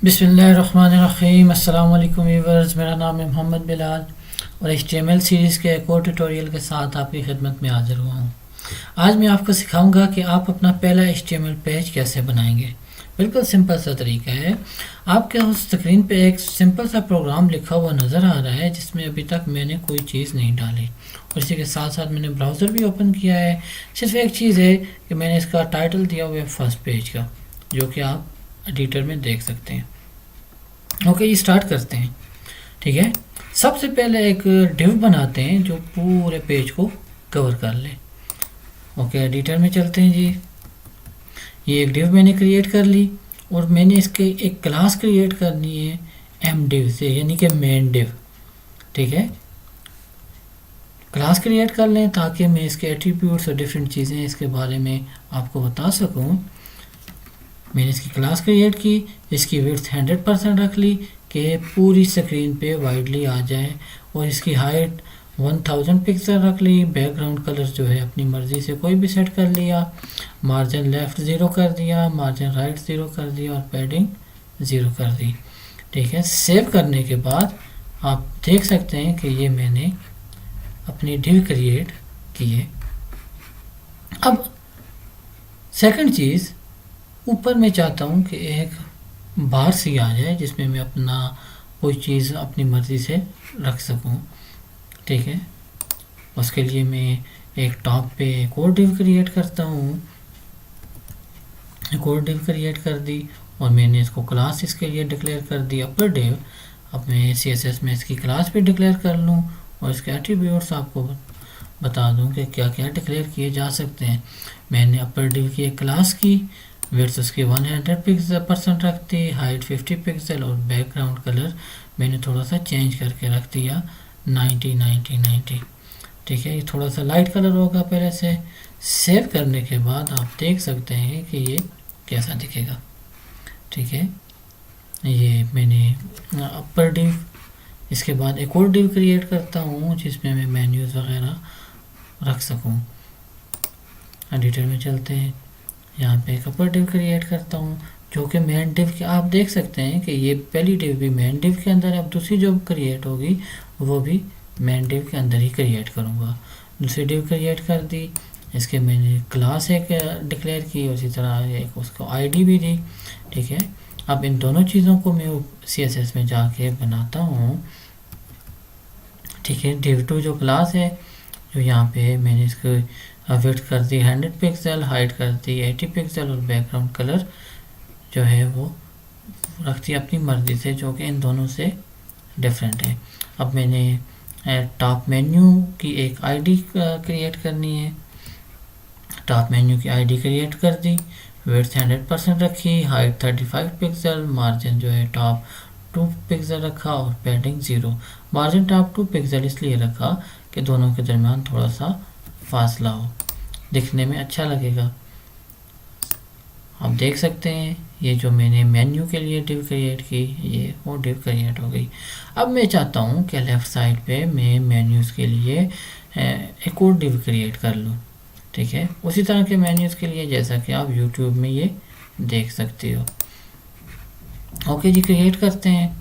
बिस्मिल्लाहिर्रहमानिर्रहीम। अस्सलाम वालेकुम व्यूअर्स, मेरा नाम है मोहम्मद बिलाल और HTML सीरीज़ के एक और ट्यूटोरियल के साथ आपकी खिदमत में हाजिर हुआ हूँ। आज मैं आपको सिखाऊंगा कि आप अपना पहला HTML पेज कैसे बनाएंगे। बिल्कुल सिंपल सा तरीका है। आपके उस स्क्रीन पे एक सिंपल सा प्रोग्राम लिखा हुआ नज़र आ रहा है जिसमें अभी तक मैंने कोई चीज़ नहीं डाली और इसी के साथ साथ मैंने ब्राउज़र भी ओपन किया है। सिर्फ एक चीज़ है कि मैंने इसका टाइटल दिया हुआ है फर्स्ट पेज का, जो कि आप एडिटर में देख सकते हैं। ओके, ये स्टार्ट करते हैं। ठीक है, सबसे पहले एक डिव बनाते हैं जो पूरे पेज को कवर कर ले। ओके, एडिटर में चलते हैं जी। ये एक डिव मैंने क्रिएट कर ली और मैंने इसके एक क्लास क्रिएट करनी है एम डिव से, यानी कि मेन डिव। ठीक है, क्लास क्रिएट कर लें ताकि मैं इसके एट्रीब्यूट्स और डिफरेंट चीज़ें इसके बारे में आपको बता सकूं। मैंने इसकी क्लास क्रिएट की, इसकी विड्थ 100% रख ली कि पूरी स्क्रीन पे वाइडली आ जाए और इसकी हाइट 1000 पिक्सल रख ली। बैकग्राउंड कलर जो है अपनी मर्ज़ी से कोई भी सेट कर लिया। मार्जिन लेफ़्ट 0 कर दिया, मार्जिन राइट 0 कर दिया और पैडिंग 0 कर दी। ठीक है, सेव करने के बाद आप देख सकते हैं कि ये मैंने अपनी डिव क्रिएट की है। अब सेकंड चीज़, ऊपर मैं चाहता हूँ कि एक बार सी आ जाए जिसमें मैं अपना कोई चीज़ अपनी मर्ज़ी से रख सकूँ। ठीक है, उसके लिए मैं एक टॉप पे एक और डिव क्रिएट करता हूँ। एक और डिव क्रिएट कर दी और मैंने इसको क्लास इसके लिए डिक्लेयर कर दी अपर डिव। अब मैं CSS में इसकी क्लास भी डिक्लेयर कर लूँ और इसके एट्रीब्यूट्स आपको बता दूँ कि क्या क्या डिक्लेयर किए जा सकते हैं। मैंने अपर डिव की एक क्लास की, विड्थ उसकी 100% रख दी, हाइट 50 पिक्सल और बैकग्राउंड कलर मैंने थोड़ा सा चेंज करके रख दिया 90-90-90। ठीक है, ये थोड़ा सा लाइट कलर होगा पहले से। सेव करने के बाद आप देख सकते हैं कि ये कैसा दिखेगा। ठीक है, ये मैंने अपर डिव, इसके बाद एक और डिव क्रिएट करता हूँ जिसमें मैं मेन्यूज़ वगैरह रख सकूँ। एडिटर में चलते हैं, यहाँ पे एक अपर डिव क्रिएट करता हूँ जो कि मेन डिव के, आप देख सकते हैं कि ये पहली डिव भी मेन डिव के अंदर है। अब दूसरी जो क्रिएट होगी वो भी मेन डिव के अंदर ही क्रिएट करूँगा। दूसरी डिव क्रिएट कर दी, इसके मैंने क्लास एक डिक्लेयर की, उसी तरह एक उसको आईडी भी दी। ठीक है, अब इन दोनों चीज़ों को मैं CSS में जाके बनाता हूँ। ठीक है, div2 जो क्लास है, जो यहाँ पे मैंने इसको विड्थ कर दी 100 पिक्सल, हाइट कर दी 80 पिक्सल और बैकग्राउंड कलर जो है वो रख दी अपनी मर्ज़ी से, जो कि इन दोनों से डिफरेंट है। अब मैंने टॉप मेन्यू की एक आईडी क्रिएट करनी है। टॉप मेन्यू की आईडी क्रिएट कर दी, विड्थ 100% रखी, हाइट 35 पिक्सल, मार्जिन जो है टॉप 2 पिक्सल रखा और पैडिंग 0। मार्जिन टॉप 2 पिक्सल इसलिए रखा कि दोनों के दरमियान थोड़ा सा फासला हो, दिखने में अच्छा लगेगा। आप देख सकते हैं ये जो मैंने मेन्यू के लिए डिव क्रिएट की, ये वो डिव क्रिएट हो गई। अब मैं चाहता हूँ कि लेफ़्ट साइड पे मैं मेन्यूज़ के लिए एक और डिव क्रिएट कर लूँ। ठीक है, उसी तरह के मेन्यूज़ के लिए जैसा कि आप YouTube में ये देख सकते हो। ओके जी, क्रिएट करते हैं।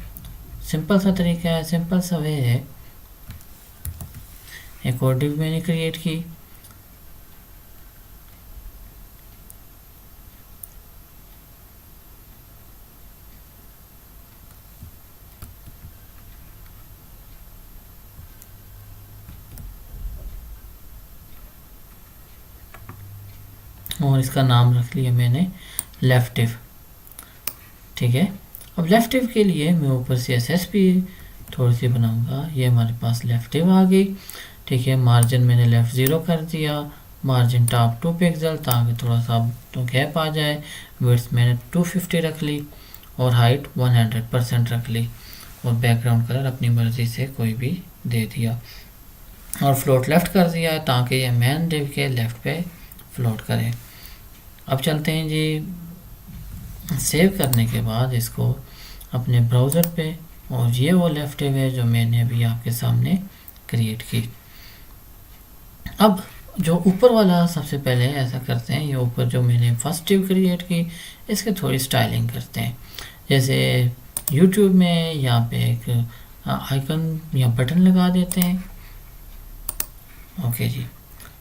सिंपल सा तरीका है, सिंपल सा वे है। एक और डिव मैंने क्रिएट की, और इसका नाम रख लिया मैंने लेफ्ट डिव। ठीक है, अब लेफ्ट डिव के लिए मैं ऊपर CSS भी थोड़ी सी बनाऊंगा। ये हमारे पास लेफ्ट डिव आ गई। ठीक है, मार्जिन मैंने लेफ़्ट 0 कर दिया, मार्जिन टॉप 2 पिक्सल ताकि थोड़ा सा तो गैप आ जाए। विड्थ मैंने 250 रख ली और हाइट 100% रख ली और बैकग्राउंड कलर अपनी मर्ज़ी से कोई भी दे दिया और फ्लोट लेफ़्ट कर दिया ताकि ये मेन डिव के लेफ़्ट पे फ्लोट करे। अब चलते हैं जी, सेव करने के बाद इसको अपने ब्राउज़र पे, और ये वो लेफ़्ट डिव है जो मैंने अभी आपके सामने क्रिएट की। अब जो ऊपर वाला सबसे पहले ऐसा करते हैं, ये ऊपर जो मैंने फर्स्ट डिव क्रिएट की इसके थोड़ी स्टाइलिंग करते हैं। जैसे यूट्यूब में यहाँ पे एक आइकन या बटन लगा देते हैं। ओके जी,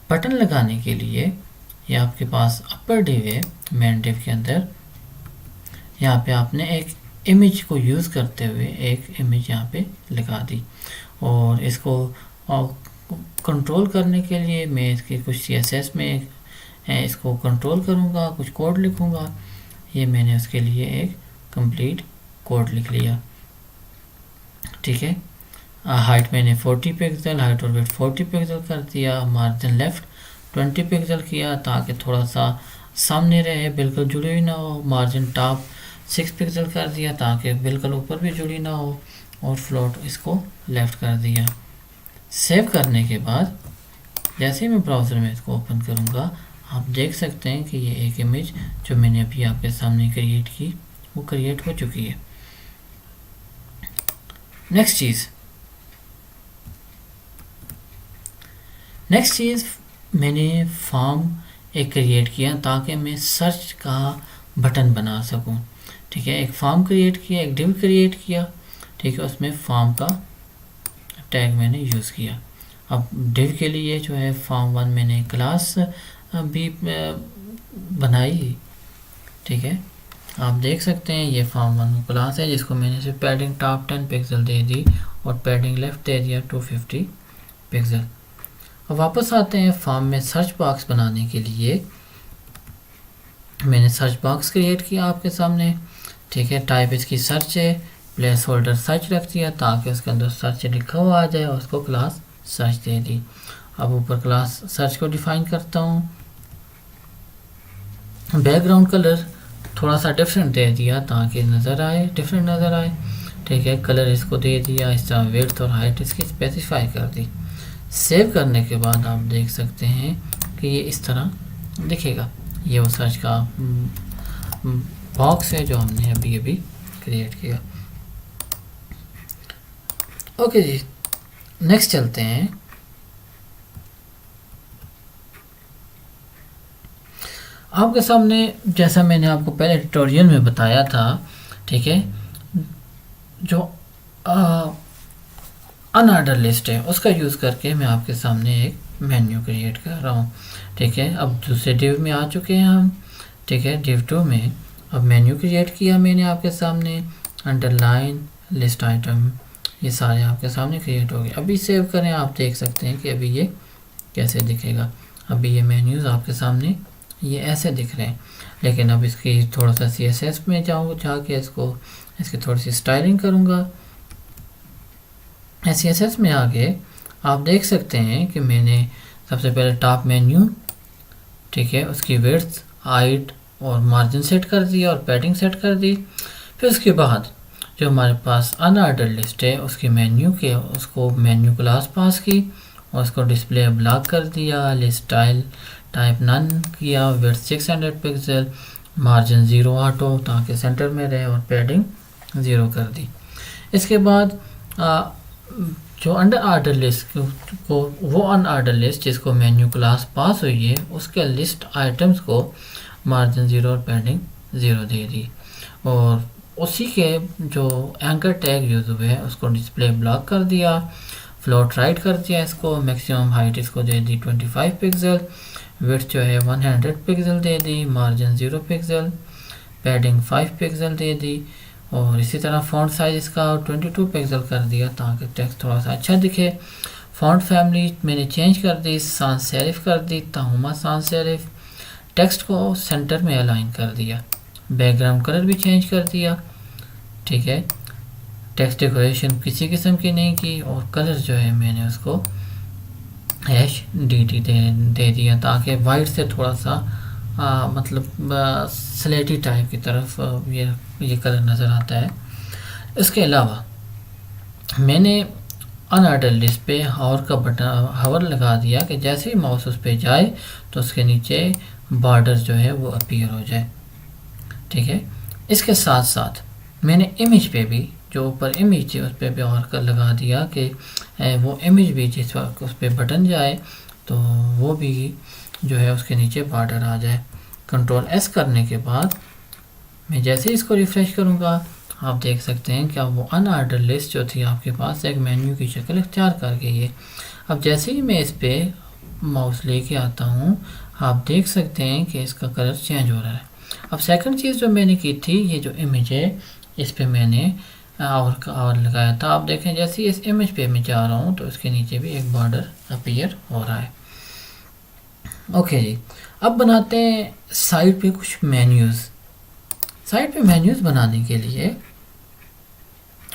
बटन लगाने के लिए ये आपके पास अपर डिव है, मेन डिव के अंदर यहाँ पे आपने एक इमेज को यूज़ करते हुए एक इमेज यहाँ पे लगा दी, और इसको कंट्रोल करने के लिए मैं इसके कुछ CSS में इसको कंट्रोल करूँगा, कुछ कोड लिखूँगा। ये मैंने उसके लिए एक कंप्लीट कोड लिख लिया, ठीक है। हाइट मैंने 40 पिक्सल, हाइट और वेट 40 पिक्सल कर दिया, मार्जिन लेफ्ट 20 पिक्सल किया ताकि थोड़ा सा सामने रहे, बिल्कुल जुड़ी हुई ना हो। मार्जिन टॉप 6 पिक्सल कर दिया ताकि बिल्कुल ऊपर भी जुड़ी ना हो, और फ्लोट इसको लेफ्ट कर दिया। सेव करने के बाद जैसे ही मैं ब्राउज़र में इसको ओपन करूँगा, आप देख सकते हैं कि ये एक इमेज जो मैंने अभी आपके सामने क्रिएट की वो क्रिएट हो चुकी है। नेक्स्ट चीज़ मैंने फॉर्म एक क्रिएट किया ताकि मैं सर्च का बटन बना सकूं, ठीक है। एक फॉर्म क्रिएट किया, एक डिव क्रिएट किया, ठीक है। उसमें फॉर्म का टैग मैंने यूज़ किया। अब डिव के लिए जो है फॉर्म 1 मैंने क्लास भी बनाई, ठीक है। आप देख सकते हैं ये फॉर्म 1 क्लास है जिसको मैंने सिर्फ पैडिंग टॉप 10 पिक्सल दे दी और पैडिंग लेफ्ट दे दिया 250 पिक्सल। अब वापस आते हैं फॉर्म में। सर्च बॉक्स बनाने के लिए मैंने सर्च बॉक्स क्रिएट किया आपके सामने, ठीक है। टाइप इसकी सर्च है, प्लेस होल्डर सर्च रख दिया ताकि उसके अंदर सर्च लिखा हुआ आ जाए, और उसको क्लास सर्च दे दी। अब ऊपर क्लास सर्च को डिफाइन करता हूँ। बैकग्राउंड कलर थोड़ा सा डिफरेंट दे दिया ताकि डिफरेंट नज़र आए, ठीक है। कलर इसको दे दिया, इस तरह विड्थ और हाइट इसकी स्पेसिफाई कर दी। सेव करने के बाद आप देख सकते हैं कि ये इस तरह दिखेगा। ये वो सर्च का बॉक्स है जो हमने अभी क्रिएट किया। ओके जी, नेक्स्ट चलते हैं। आपके सामने जैसा मैंने आपको पहले ट्यूटोरियल में बताया था, ठीक है, जो अनऑर्डर लिस्ट है उसका यूज़ करके मैं आपके सामने एक मेन्यू क्रिएट कर रहा हूँ, ठीक है। अब दूसरे डिव में आ चुके हैं हम, ठीक है। डिव 2 में अब मेन्यू क्रिएट किया मैंने आपके सामने, अंडरलाइन लिस्ट आइटम, ये सारे आपके सामने क्रिएट हो गए। अभी सेव करें, आप देख सकते हैं कि अभी ये कैसे दिखेगा। अभी ये मेन्यूज़ आपके सामने ये ऐसे दिख रहे हैं, लेकिन अब इसकी थोड़ा सा CSS में जाके इसकी थोड़ी सी स्टाइलिंग करूँगा। CSS में आगे आप देख सकते हैं कि मैंने सबसे पहले टॉप मेन्यू, ठीक है, उसकी विड्थ, हाइट और मार्जिन सेट कर दिया और पैडिंग सेट कर दी। फिर उसके बाद जो हमारे पास अनऑर्डर लिस्ट है उसकी उसको मेन्यू क्लास पास की और उसको डिस्प्ले ब्लॉक कर दिया, लिस्ट स्टाइल टाइप नन किया, विड्थ 600 पिक्सल, मार्जिन 0 ऑटो ताकि सेंटर में रहे और पैडिंग 0 कर दी। इसके बाद जो अंडर ऑर्डर लिस्ट को वो अनऑर्डर लिस्ट जिसको मेन्यू क्लास पास हुई है उसके लिस्ट आइटम्स को मार्जिन 0 और पैडिंग 0 दे दी, और उसी के जो एंकर टैग यूज़ हुए हैं उसको डिस्प्ले ब्लॉक कर दिया, फ्लोट राइट कर दिया इसको, मैक्सिमम हाइट इसको दे दी 25 पिक्सल, विड्थ जो है 100 पिक्सल दे दी, मार्जिन 0 पिक्सल, पैडिंग 5 पिक्सल दे दी, और इसी तरह फ़ॉन्ट साइज इसका 22 पिक्सल कर दिया ताकि टेक्स्ट थोड़ा सा अच्छा दिखे। फ़ॉन्ट फैमिली मैंने चेंज कर दी, sans serif कर दी, ताहुमा sans serif, टेक्स्ट को सेंटर में अलाइन कर दिया, बैकग्राउंड कलर भी चेंज कर दिया, ठीक है। टेक्स्ट डेकोरेशन किसी किस्म की नहीं की, और कलर जो है मैंने उसको HDD दे दिया ताकि वाइट से थोड़ा सा मतलब स्लेटी टाइप की तरफ ये कलर नज़र आता है। इसके अलावा मैंने अनऑर्डर लिस्ट पे हावर लगा दिया कि जैसे ही माउस उस पर जाए तो उसके नीचे बॉर्डर जो है वो अपीयर हो जाए, ठीक है। इसके साथ साथ मैंने इमेज पे भी जो ऊपर इमेज थी उस पर भी और लगा दिया कि वो इमेज भी जिस वक्त उस पर बटन जाए तो वो भी जो है उसके नीचे बॉर्डर आ जाए। कंट्रोल S करने के बाद मैं जैसे ही इसको रिफ़्रेश करूँगा आप देख सकते हैं कि अब वो अनऑर्डर लिस्ट जो थी आपके पास एक मेन्यू की शक्ल इख्तियार कर गई है। अब जैसे ही मैं इस पर माउस लेके आता हूँ, आप देख सकते हैं कि इसका कलर चेंज हो रहा है। अब सेकंड चीज़ जो मैंने की थी, ये जो इमेज है इस पे मैंने और लगाया था। आप देखें जैसे ही इस इमेज पे मैं जा रहा हूँ तो इसके नीचे भी एक बॉर्डर अपीयर हो रहा है। ओके जी, अब बनाते हैं साइड पे कुछ मेन्यूज़। साइड पे मेन्यूज़ बनाने के लिए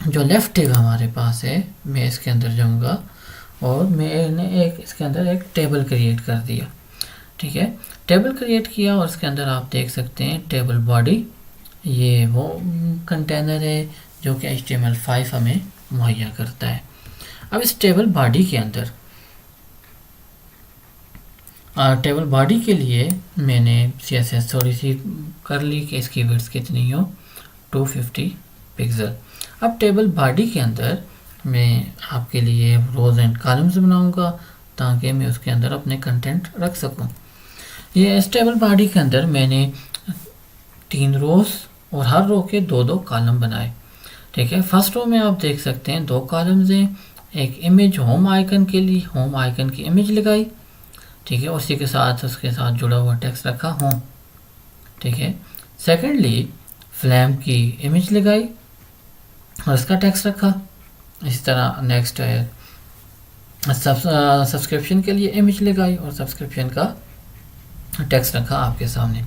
जो लेफ़्ट टेब हमारे पास है, मैं इसके अंदर जाऊंगा और मैंने एक इसके अंदर एक टेबल क्रिएट कर दिया। ठीक है, टेबल क्रिएट किया और इसके अंदर आप देख सकते हैं टेबल बॉडी, ये वो कंटेनर है जो कि HTML5 हमें मुहैया करता है। अब इस टेबल बॉडी के अंदर टेबल बॉडी के लिए मैंने CSS थोड़ी सी कर ली कि इसकी विड्थ कितनी हो, 250 पिक्सल। अब टेबल बॉडी के अंदर मैं आपके लिए रोज़ एंड कॉलम्स बनाऊंगा ताकि मैं उसके अंदर अपने कंटेंट रख सकूं। ये इस टेबल बॉडी के अंदर मैंने 3 रोज़ और हर रो के 2-2 कॉलम बनाए। ठीक है, फर्स्ट रो में आप देख सकते हैं 2 कॉलम्स हैं, एक इमेज होम आइकन के लिए होम आइकन की इमेज लगाई। ठीक है, उसी के साथ उसके साथ जुड़ा हुआ टेक्स्ट रखा होम। ठीक है, सेकेंडली फ्लैम की इमेज लगाई और इसका टेक्स्ट रखा। इसी तरह नेक्स्ट है सब्सक्रिप्शन के लिए इमेज लगाई और सब्सक्रिप्शन का टेक्स्ट रखा आपके सामने,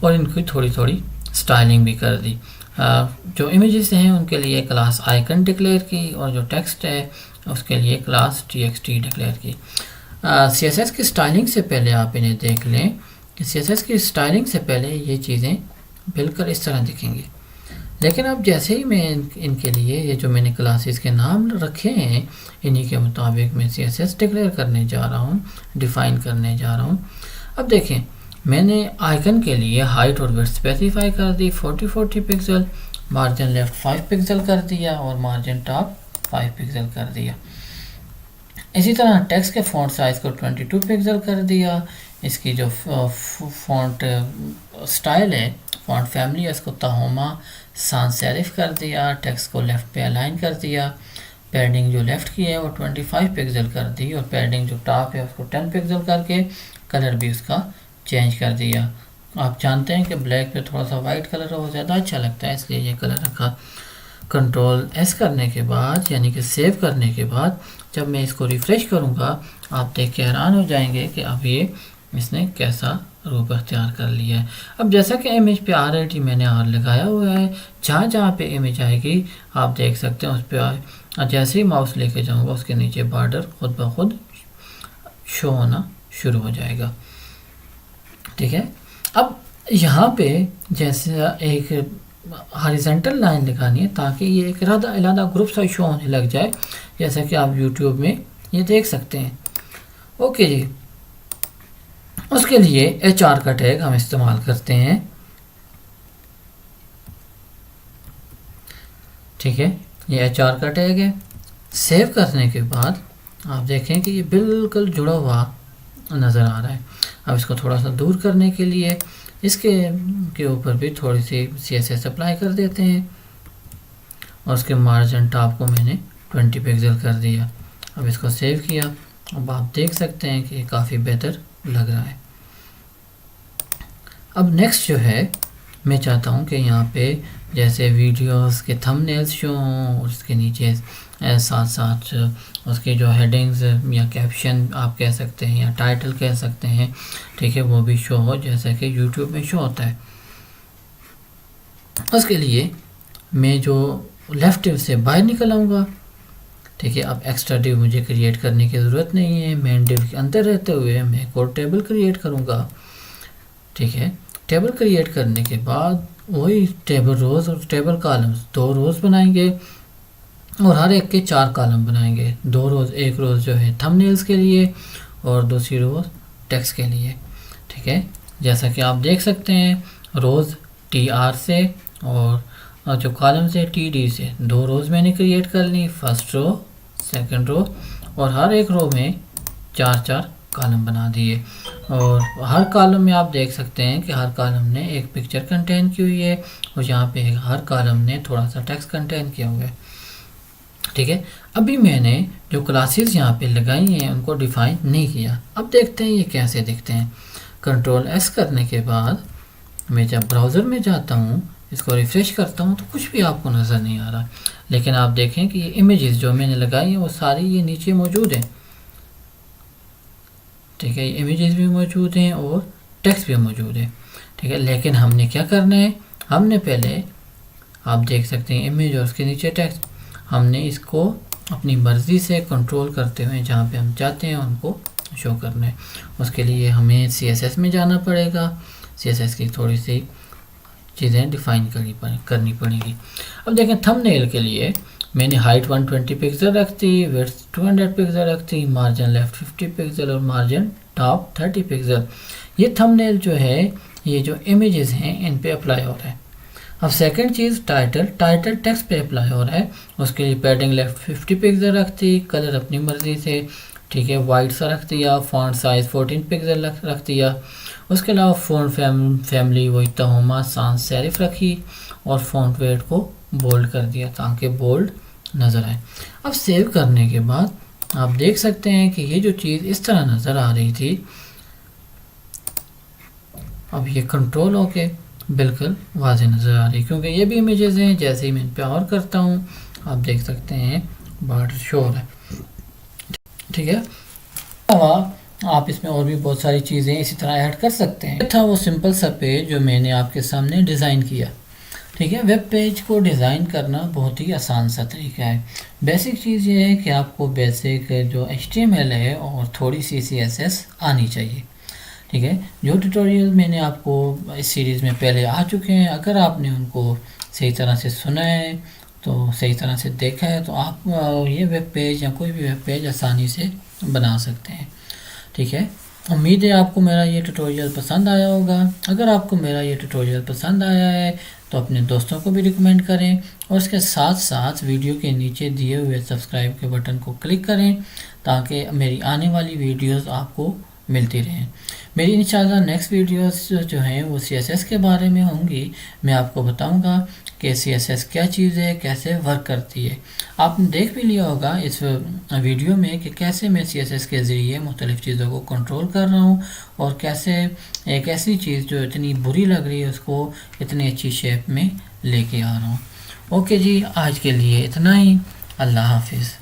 और इनकी थोड़ी थोड़ी स्टाइलिंग भी कर दी। जो इमेजेस हैं उनके लिए क्लास आइकन डिक्लेयर की और जो टेक्स्ट है उसके लिए क्लास txt डिक्लेयर की। CSS की स्टाइलिंग से पहले आप इन्हें देख लें कि CSS की स्टाइलिंग से पहले ये चीज़ें बिल्कुल इस तरह दिखेंगी, लेकिन अब जैसे ही मैं इनके लिए ये जो मैंने क्लासेस के नाम रखे हैं इन्हीं के मुताबिक मैं CSS डिक्लेयर करने जा रहा हूँ, डिफ़ाइन करने जा रहा हूँ। अब देखें मैंने आइकन के लिए हाइट और विड्थ स्पेसिफाई कर दी 40 पिक्सल, मार्जिन लेफ्ट 5 पिक्सल कर दिया और मार्जिन टॉप 5 पिक्सल कर दिया। इसी तरह टेक्स्ट के फ़ॉन्ट साइज़ को 22 पिक्सल कर दिया। इसकी जो फ़ॉन्ट स्टाइल है, फ़ॉन्ट फैमिली है, इसको तहोमा sans serif कर दिया। टेक्स्ट को लेफ़्ट पे अलाइन कर दिया। पैडिंग जो लेफ़्ट की है वो 25 पिक्सल कर दी और पैडिंग जो टॉप है उसको 10 पिक्सल करके कलर भी उसका चेंज कर दिया। आप जानते हैं कि ब्लैक पे थोड़ा सा वाइट कलर हो ज़्यादा अच्छा लगता है, इसलिए ये कलर रखा। कंट्रोल S करने के बाद यानी कि सेव करने के बाद जब मैं इसको रिफ़्रेश करूँगा आप देख के हैरान हो जाएंगे कि अब ये इसने कैसा रूप अख्तियार कर लिया है। अब जैसा कि इमेज पे ऑलरेडी मैंने R लगाया हुआ है, जहाँ जहाँ पे इमेज आएगी आप देख सकते हैं उस पर जैसे ही माउस लेके जाऊँगा उसके नीचे बॉर्डर खुद ब खुद शो होना शुरू हो जाएगा। ठीक है, अब यहाँ पे जैसे एक हॉरिजॉन्टल लाइन दिखानी है ताकि ये एक अलग ग्रुप सा शो होने लग जाए, जैसा कि आप YouTube में ये देख सकते हैं। ओके जी, उसके लिए HR का टैग हम इस्तेमाल करते हैं। ठीक है, ये HR का टैग है। सेव करने के बाद आप देखें कि ये बिल्कुल जुड़ा हुआ नज़र आ रहा है। अब इसको थोड़ा सा दूर करने के लिए इसके ऊपर भी थोड़ी सी CSS अप्लाई कर देते हैं और उसके मार्जिन टॉप को मैंने 20 पिक्सल कर दिया। अब इसको सेव किया, अब आप देख सकते हैं कि ये काफ़ी बेहतर लग रहा है। अब नेक्स्ट जो है मैं चाहता हूँ कि यहाँ पे जैसे वीडियोस के थंबनेल्स शो हों और उसके नीचे साथ साथ उसके जो हेडिंग्स या कैप्शन आप कह सकते हैं या टाइटल कह सकते हैं, ठीक है, वो भी शो हो जैसा कि YouTube में शो होता है। उसके लिए मैं जो लेफ़्ट डिव से बाहर निकल आऊँगा। ठीक है, अब एक्स्ट्रा डिव मुझे क्रिएट करने की ज़रूरत नहीं है। मेन डिव के अंदर रहते हुए मैं एक और टेबल क्रिएट करूँगा। ठीक है, टेबल क्रिएट करने के बाद वही टेबल रोज़ और टेबल कॉलम्स 2 रोज़ बनाएंगे और हर एक के 4 कॉलम बनाएंगे। 2 रोज़, एक रोज़ जो है थंबनेल्स के लिए और दूसरी रोज़ टेक्स्ट के लिए। ठीक है, जैसा कि आप देख सकते हैं रोज़ TR से और जो कॉलम से TD से 2 रोज़ मैंने क्रिएट कर ली, फर्स्ट रो, सेकंड रो, और हर एक रो में 4-4 कॉलम बना दिए और हर कॉलम में आप देख सकते हैं कि हर कॉलम ने एक पिक्चर कंटेन की हुई है और यहाँ पे हर कॉलम ने थोड़ा सा टेक्स्ट कंटेन किया हुआ है। ठीक है, अभी मैंने जो क्लासेस यहाँ पे लगाई हैं उनको डिफाइन नहीं किया। अब देखते हैं ये कैसे दिखते हैं। कंट्रोल एस करने के बाद मैं जब ब्राउज़र में जाता हूँ, इसको रिफ़्रेश करता हूँ तो कुछ भी आपको नज़र नहीं आ रहा, लेकिन आप देखें कि ये इमेजेस जो मैंने लगाई हैं वो सारी ये नीचे मौजूद हैं। ठीक है, ये इमेजेस भी मौजूद हैं और टेक्स्ट भी मौजूद है। ठीक है, लेकिन हमने क्या करना है, हमने पहले आप देख सकते हैं इमेज और उसके नीचे टेक्स्ट, हमने इसको अपनी मर्ज़ी से कंट्रोल करते हुए जहाँ पे हम चाहते हैं उनको शो करना है। उसके लिए हमें CSS में जाना पड़ेगा, CSS की थोड़ी सी चीज़ें डिफ़ाइन करनी पड़ेगी। अब देखें थंबनेल के लिए मैंने हाइट 120 पिक्सल रख दी, विड्थ 200 पिक्सल रख दी, मार्जिन लेफ्ट 50 पिक्सल और मार्जिन टॉप 30 पिक्सल। ये थंबनेल जो है, ये जो इमेजेस हैं इन पे अप्लाई हो रहा है। अब सेकंड चीज़ टाइटल टेक्स्ट पे अप्लाई हो रहा है। उसके लिए पैडिंग लेफ्ट 50 पिक्सल रख दी, कलर अपनी मर्ज़ी से, ठीक है, वाइट सा रख दिया, फॉन्ट साइज़ 14 पिक्सल रख दिया। उसके अलावा फ़ॉन्ट फैमिली वही तहोमा sans सेरिफ रखी और फ़ॉन्ट वेट को बोल्ड कर दिया ताकि बोल्ड नज़र आए। अब सेव करने के बाद आप देख सकते हैं कि ये जो चीज़ इस तरह नज़र आ रही थी, अब ये कंट्रोल होके बिल्कुल वाज़ेह नज़र आ रही है, क्योंकि ये भी इमेजेस हैं। जैसे ही मैं इन पर और करता हूँ आप देख सकते हैं बॉर्डर शो हो रहा है। ठीक है, आप इसमें और भी बहुत सारी चीज़ें इसी तरह ऐड कर सकते हैं। था वो सिंपल सा पेज जो मैंने आपके सामने डिज़ाइन किया। ठीक है, वेब पेज को डिज़ाइन करना बहुत ही आसान सा तरीका है। बेसिक चीज़ ये है कि आपको बेसिक जो HTML है और थोड़ी सी CSS आनी चाहिए। ठीक है, जो ट्यूटोरियल मैंने आपको इस सीरीज़ में पहले आ चुके हैं, अगर आपने उनको सही तरह से सुना है तो सही तरह से देखा है तो आप ये वेब पेज या कोई भी वेब पेज आसानी से बना सकते हैं। ठीक है, उम्मीद है आपको मेरा ये ट्यूटोरियल पसंद आया होगा। अगर आपको मेरा ये ट्यूटोरियल पसंद आया है तो अपने दोस्तों को भी रिकमेंड करें और इसके साथ साथ वीडियो के नीचे दिए हुए सब्सक्राइब के बटन को क्लिक करें ताकि मेरी आने वाली वीडियोस आपको मिलती रहें। मेरी इंशाल्लाह नेक्स्ट वीडियोस जो हैं वो CSS के बारे में होंगी। मैं आपको बताऊंगा कि CSS क्या चीज़ है, कैसे वर्क करती है। आपने देख भी लिया होगा इस वीडियो में कि कैसे मैं CSS के ज़रिए मुख्तलिफ़ चीज़ों को कंट्रोल कर रहा हूँ और कैसे एक ऐसी चीज़ जो इतनी बुरी लग रही है उसको इतनी अच्छी शेप में लेके आ रहा हूँ। ओके जी, आज के लिए इतना ही। अल्लाह हाफिज़।